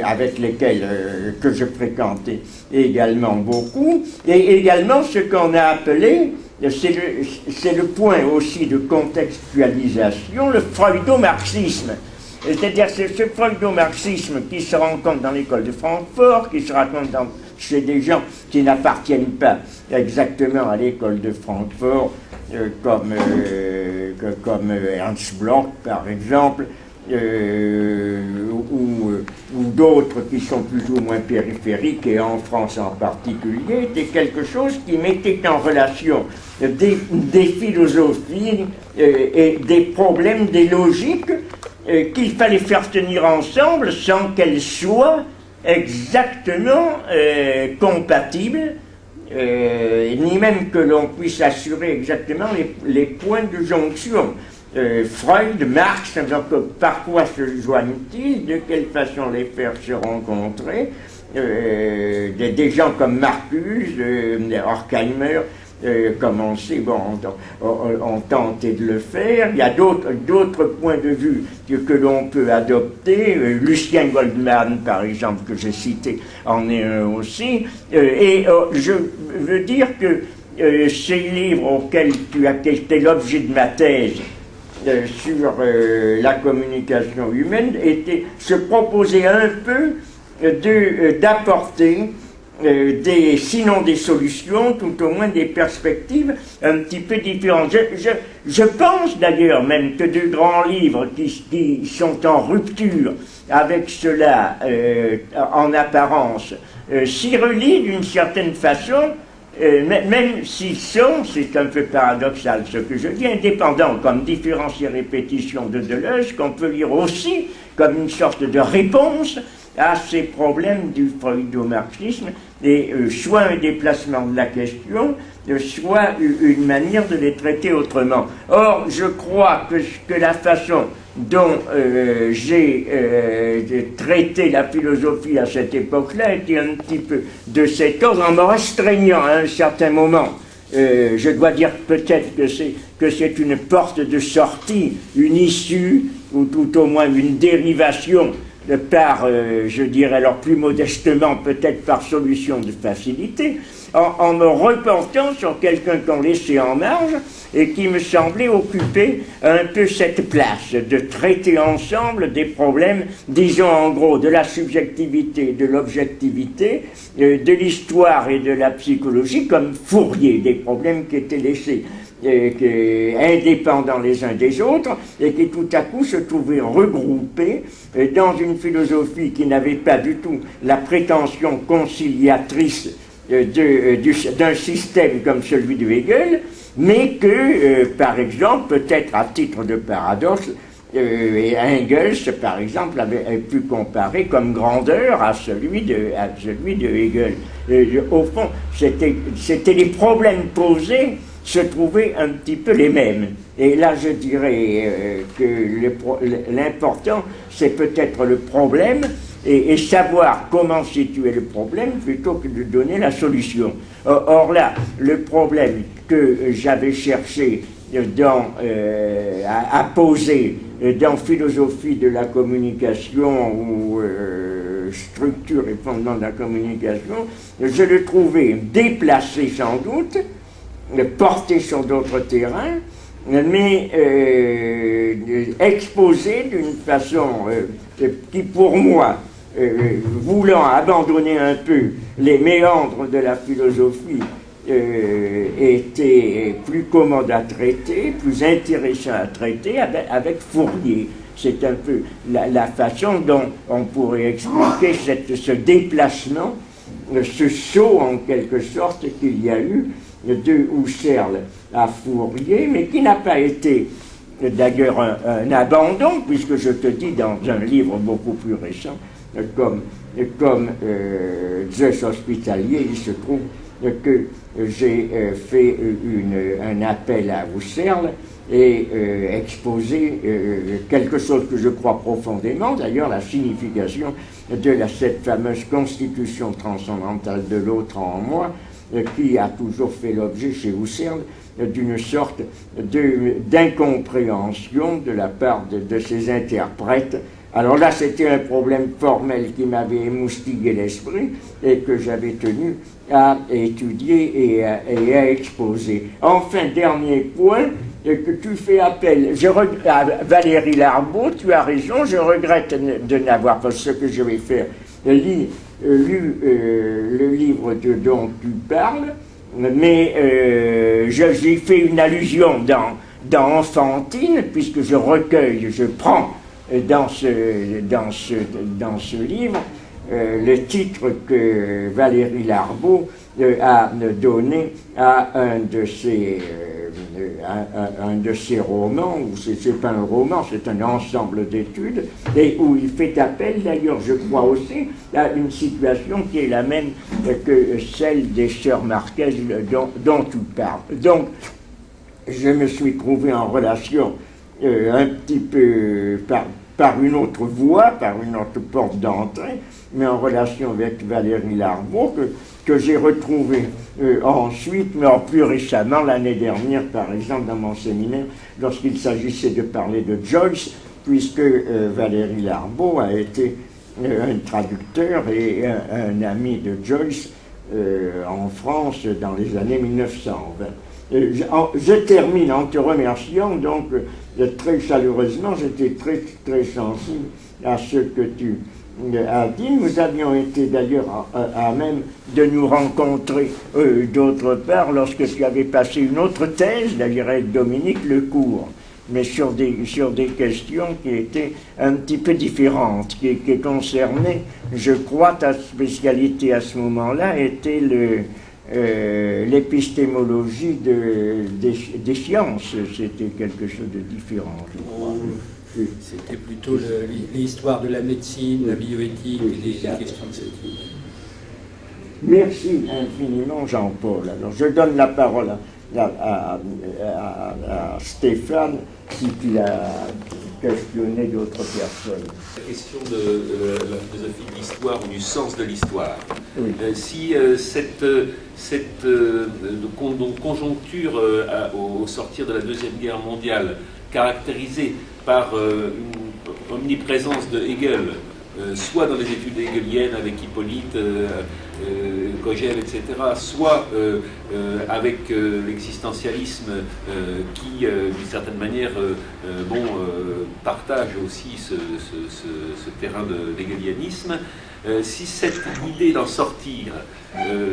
avec lesquels que je fréquentais également beaucoup, et également ce qu'on a appelé, c'est le point aussi de contextualisation, le freudo-marxisme. C'est-à-dire ce freudo-marxisme qui se rencontre dans l'école de Francfort, qui se rencontre chez des gens qui n'appartiennent pas exactement à l'école de Francfort, comme Ernst Bloch par exemple, ou d'autres qui sont plus ou moins périphériques, et en France en particulier, était quelque chose qui mettait en relation des philosophies et des problèmes, des logiques qu'il fallait faire tenir ensemble sans qu'elles soient exactement compatibles, ni même que l'on puisse assurer exactement les points de jonction. Freud, Marx, donc, par quoi se joignent-ils, de quelle façon les faire se rencontrer, des gens comme Marcuse, Horkheimer, comme on sait, bon, on tentait de le faire. Il y a d'autres points de vue que l'on peut adopter. Lucien Goldman, par exemple, que j'ai cité, en est un aussi. Je veux dire que ces livres auxquels qui étaient l'objet de ma thèse, sur la communication humaine, se proposaient un peu d'apporter sinon des solutions, tout au moins des perspectives un petit peu différentes. Je pense d'ailleurs même que de grands livres qui sont en rupture avec cela, en apparence, s'y relient d'une certaine façon, même s'ils sont, c'est un peu paradoxal ce que je dis, indépendants, comme Différence et répétition de Deleuze, qu'on peut lire aussi comme une sorte de réponse à ces problèmes du freudo-marxisme, et soit un déplacement de la question, soit une manière de les traiter autrement. Or, je crois que la façon dont j'ai traité la philosophie à cette époque-là était un petit peu de cet ordre, en me restreignant à un certain moment. Je dois dire peut-être que c'est une porte de sortie, une issue, ou tout au moins une dérivation par, je dirais alors plus modestement, peut-être par solution de facilité, en me reportant sur quelqu'un qu'on laissait en marge et qui me semblait occuper un peu cette place, de traiter ensemble des problèmes, disons en gros, de la subjectivité, de l'objectivité, de l'histoire et de la psychologie, comme Fourier, des problèmes qui étaient laissés indépendants les uns des autres, et qui tout à coup se trouvaient regroupés dans une philosophie qui n'avait pas du tout la prétention conciliatrice d'un système comme celui de Hegel, mais que, par exemple, peut-être à titre de paradoxe, Engels, par exemple, avait pu comparer comme grandeur à celui de Hegel. Au fond, c'était les problèmes posés se trouvaient un petit peu les mêmes. Et là, je dirais que l'important, c'est peut-être le problème, et savoir comment situer le problème plutôt que de donner la solution. Or là, le problème que j'avais cherché à poser dans philosophie de la communication ou structure et fondement de la communication, je le trouvais déplacé sans doute, porté sur d'autres terrains, mais exposé d'une façon qui, pour moi, voulant abandonner un peu les méandres de la philosophie, était plus commode à traiter, plus intéressant à traiter avec Fourier. C'est un peu la façon dont on pourrait expliquer ce déplacement, ce saut en quelque sorte qu'il y a eu de Husserl à Fourier, mais qui n'a pas été d'ailleurs un abandon, puisque je te dis dans un livre beaucoup plus récent, comme Zeus hospitalier, il se trouve que j'ai fait un appel à Husserl et exposé quelque chose que je crois profondément, d'ailleurs la signification de cette fameuse constitution transcendantale de l'autre en moi, qui a toujours fait l'objet chez Husserl d'une sorte d'incompréhension de la part de ses interprètes Alors là, c'était un problème formel qui m'avait émoustillé l'esprit et que j'avais tenu à étudier et à exposer. Enfin, dernier point, que tu fais appel à Valérie Larbaud, tu as raison, je regrette de n'avoir pas ce que je vais faire, lu le livre dont tu parles, mais j'ai fait une allusion dans Enfantine, puisque je recueille, je prends dans ce livre le titre que Valérie Larbaud a donné à un de ses romans, ou c'est pas un roman, c'est un ensemble d'études, et où il fait appel, d'ailleurs, je crois aussi, à une situation qui est la même que celle des sœurs Marquez dont tu parles. Donc, je me suis trouvé en relation un petit peu par une autre voie, par une autre porte d'entrée, mais en relation avec Valérie Larbaud, que j'ai retrouvé ensuite, mais plus récemment, l'année dernière, par exemple, dans mon séminaire, lorsqu'il s'agissait de parler de Joyce, puisque Valérie Larbaud a été un traducteur et un ami de Joyce en France dans les années 1920. Je termine en te remerciant, donc très chaleureusement, j'étais très, très sensible à ce que tu as dit. Nous avions été d'ailleurs à même de nous rencontrer d'autre part lorsque tu avais passé une autre thèse, d'ailleurs avec Dominique Lecourt, mais sur des questions qui étaient un petit peu différentes, qui concernaient, je crois, ta spécialité à ce moment-là était l'épistémologie des sciences. C'était quelque chose de différent, je crois. C'était plutôt l'histoire de la médecine, la bioéthique et des questions de ce type. Merci infiniment, Jean-Paul. Alors, je donne la parole à Stéphane, si tu as questionné d'autres personnes. La question de la philosophie de l'histoire ou du sens de l'histoire. Oui. Si cette conjoncture au sortir de la Deuxième Guerre mondiale, caractérisée par une omniprésence de Hegel, soit dans les études hegeliennes avec Hippolyte, Kojève, etc., soit avec l'existentialisme qui, d'une certaine manière, partage aussi ce terrain de l'hegelianisme. Si cette idée d'en sortir,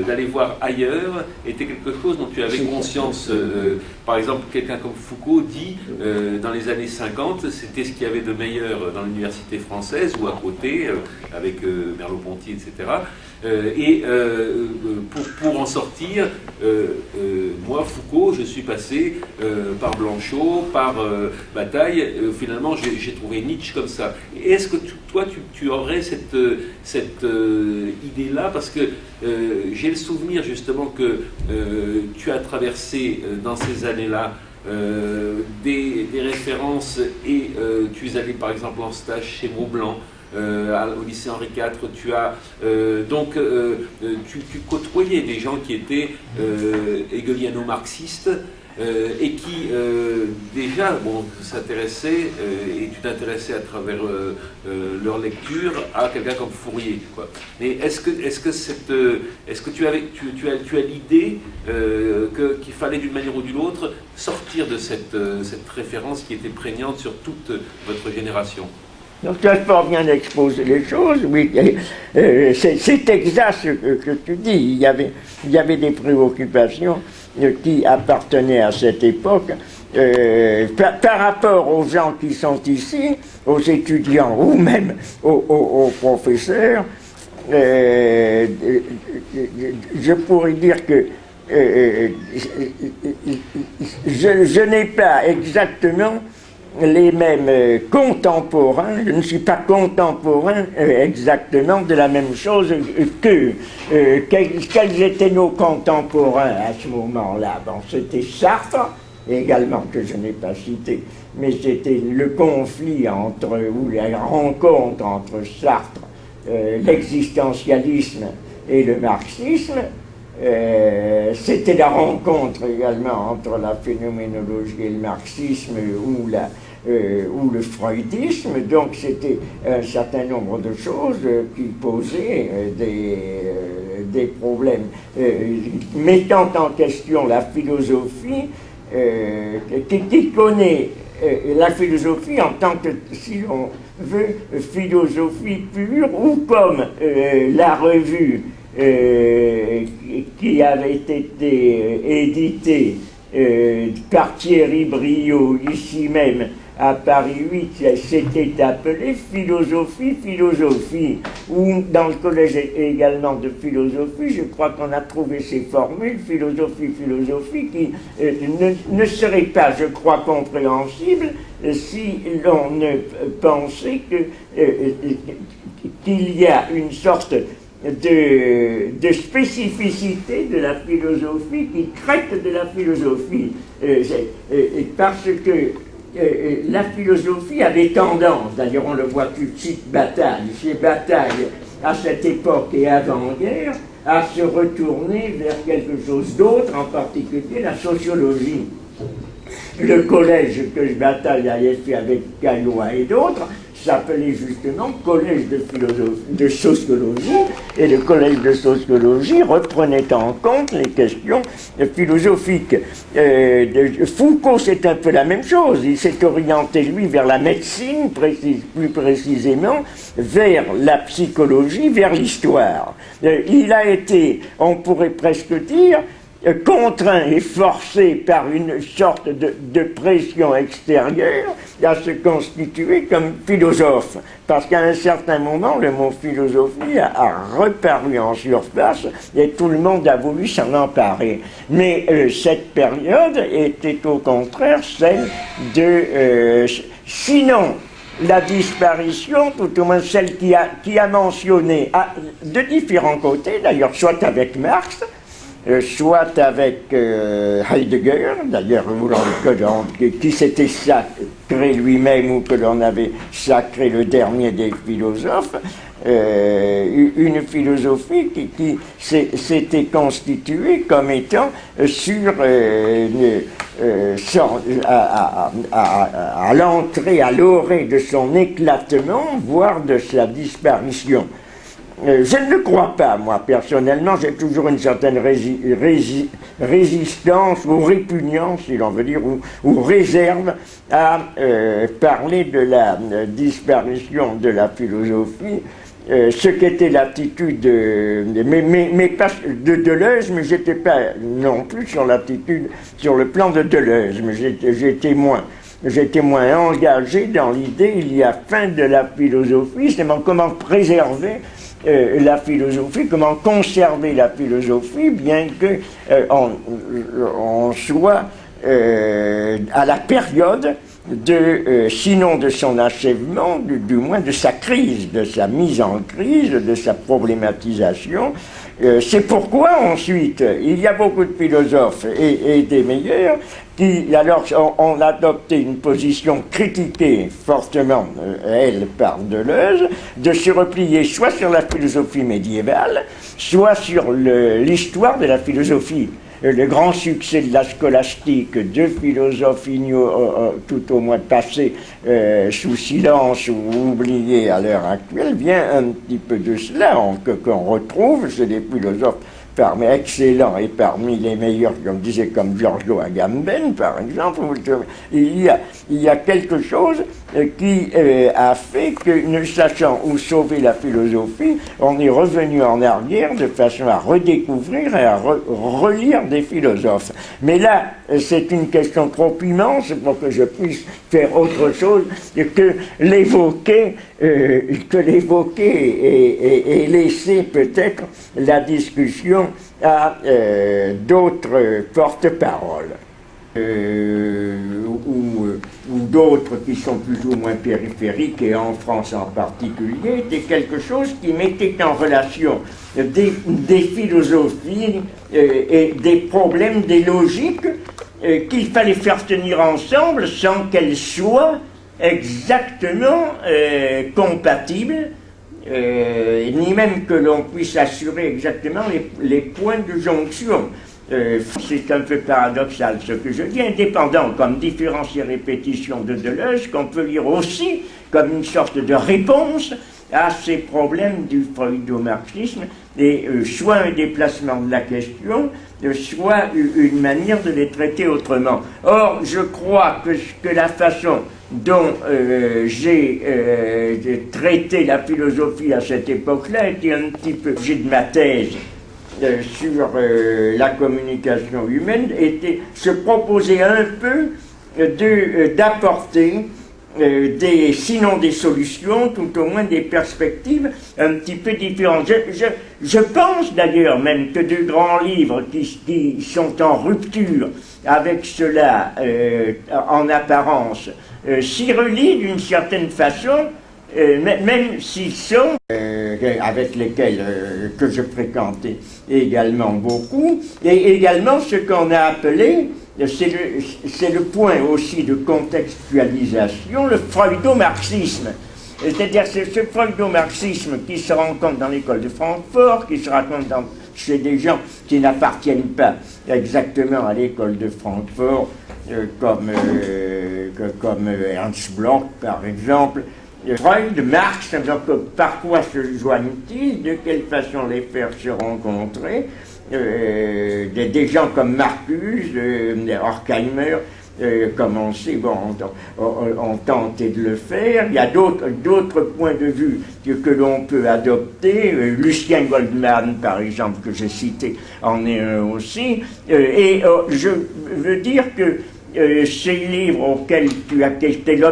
d'aller voir ailleurs, était quelque chose dont tu avais conscience. Par exemple, quelqu'un comme Foucault dit, dans les années 50, c'était ce qu'il y avait de meilleur dans l'université française, ou à côté, avec Merleau-Ponty, etc. Pour en sortir, moi, Foucault, je suis passé par Blanchot, par Bataille, finalement j'ai trouvé Nietzsche comme ça. Est-ce que toi, tu aurais cette idée-là, parce que j'ai le souvenir justement que tu as traversé dans ces années-là des références et tu es allé par exemple en stage chez Maublanc, au lycée Henri IV, tu côtoyais des gens qui étaient hegeliano-marxistes et qui déjà s'intéressaient et tu t'intéressais à travers leur lecture à quelqu'un comme Fourier, quoi. Mais est-ce que tu as l'idée qu'il fallait d'une manière ou d'une autre sortir de cette référence qui était prégnante sur toute votre génération? Donc tu as fort bien exposé les choses, oui, c'est exact ce que tu dis. Il y avait des préoccupations qui appartenaient à cette époque par rapport aux gens qui sont ici, aux étudiants ou même aux professeurs. Je pourrais dire que je n'ai pas exactement les mêmes contemporains, je ne suis pas contemporain exactement de la même chose quels étaient nos contemporains à ce moment-là. Bon, c'était Sartre, également, que je n'ai pas cité, mais c'était le conflit ou la rencontre entre Sartre, l'existentialisme et le marxisme. C'était la rencontre également entre la phénoménologie et le marxisme, où ou le freudisme. Donc c'était un certain nombre de choses qui posaient des problèmes, mettant en question la philosophie, qui connaît la philosophie en tant que, si l'on veut, philosophie pure, ou comme la revue qui avait été éditée par Thierry Briot, ici même, à Paris 8, s'était appelé Philosophie, ou dans le collège également de philosophie, je crois qu'on a trouvé ces formules, philosophie, qui ne serait pas, je crois, compréhensible si l'on ne pensait qu'il y a une sorte de spécificité de la philosophie qui traite de la philosophie, parce que la philosophie avait tendance, d'ailleurs on le voit tout de suite, chez Bataille, à cette époque et avant-guerre, à se retourner vers quelque chose d'autre, en particulier la sociologie. Le collège que Bataille avait fait avec Caillois et d'autres s'appelait justement Collège de sociologie, et le Collège de sociologie reprenait en compte les questions philosophiques. Foucault, c'est un peu la même chose, il s'est orienté, lui, vers la médecine, plus précisément, vers la psychologie, vers l'histoire. Il a été, on pourrait presque dire, contraint et forcé par une sorte de pression extérieure à se constituer comme philosophe. Parce qu'à un certain moment, le mot philosophie a reparu en surface et tout le monde a voulu s'en emparer. Mais cette période était au contraire celle de... sinon, la disparition, tout au moins celle qui a mentionné de différents côtés, d'ailleurs, soit avec Marx, soit avec Heidegger, d'ailleurs, qui s'était sacré lui-même ou que l'on avait sacré le dernier des philosophes, une philosophie qui s'était constituée comme étant à l'entrée, à l'orée de son éclatement, voire de sa disparition. Je ne le crois pas, moi, personnellement. J'ai toujours une certaine résistance ou répugnance, si l'on veut dire, ou réserve à parler de la disparition de la philosophie, ce qu'était l'attitude mais pas de Deleuze, mais j'étais pas non plus sur l'attitude, sur le plan de Deleuze, mais j'étais moins engagé dans l'idée, il y a fin de la philosophie, c'est comment préserver la philosophie, comment conserver la philosophie, bien que on soit à la période sinon de son achèvement, du moins de sa crise, de sa mise en crise, de sa problématisation. C'est pourquoi ensuite, il y a beaucoup de philosophes et des meilleurs qui, alors, ont adopté une position critiquée fortement, elle, par Deleuze, de se replier soit sur la philosophie médiévale, soit sur l'histoire de la philosophie. Le grand succès de la scolastique, deux philosophes tout au moins passés sous silence ou oubliés à l'heure actuelle, vient un petit peu de cela, qu'on retrouve, c'est des philosophes excellents et parmi les meilleurs, comme disait, comme Giorgio Agamben, par exemple. Il y a quelque chose qui a fait que, ne sachant où sauver la philosophie, on est revenu en arrière de façon à redécouvrir et à relire des philosophes. Mais là, c'est une question trop immense pour que je puisse faire autre chose que l'évoquer et laisser peut-être la discussion à d'autres porte-paroles. Ou d'autres qui sont plus ou moins périphériques, et en France en particulier, était quelque chose qui mettait en relation des philosophies et des problèmes, des logiques qu'il fallait faire tenir ensemble sans qu'elles soient exactement compatibles, ni même que l'on puisse assurer exactement les points de jonction. C'est un peu paradoxal ce que je dis, indépendant comme différence et répétition de Deleuze, qu'on peut lire aussi comme une sorte de réponse à ces problèmes du freudo-marxisme, et soit un déplacement de la question, soit une manière de les traiter autrement. Or, je crois que la façon dont j'ai traité la philosophie à cette époque-là était un petit peu objet de ma thèse sur la communication humaine, se proposait un peu d'apporter sinon des solutions, tout au moins des perspectives un petit peu différentes. Je pense d'ailleurs même que de grands livres qui sont en rupture avec cela en apparence s'y relient d'une certaine façon, même s'ils sont avec lesquels que je fréquentais également beaucoup, et également ce qu'on a appelé, c'est le point aussi de contextualisation, le freudo-marxisme. C'est-à-dire ce freudo-marxisme qui se rencontre dans l'école de Francfort, qui se rencontre chez des gens qui n'appartiennent pas exactement à l'école de Francfort, comme Ernst Bloch par exemple. Freud, Marx, donc par quoi se joignent-ils, de quelle façon les faire se rencontrer, des gens comme Marcuse, Horkheimer, comme on sait, ont tenté de le faire. Il y a d'autres points de vue que l'on peut adopter. Lucien Goldman, par exemple, que j'ai cité, en est un aussi. Et je veux dire que ces livres auxquels tu as été l'objet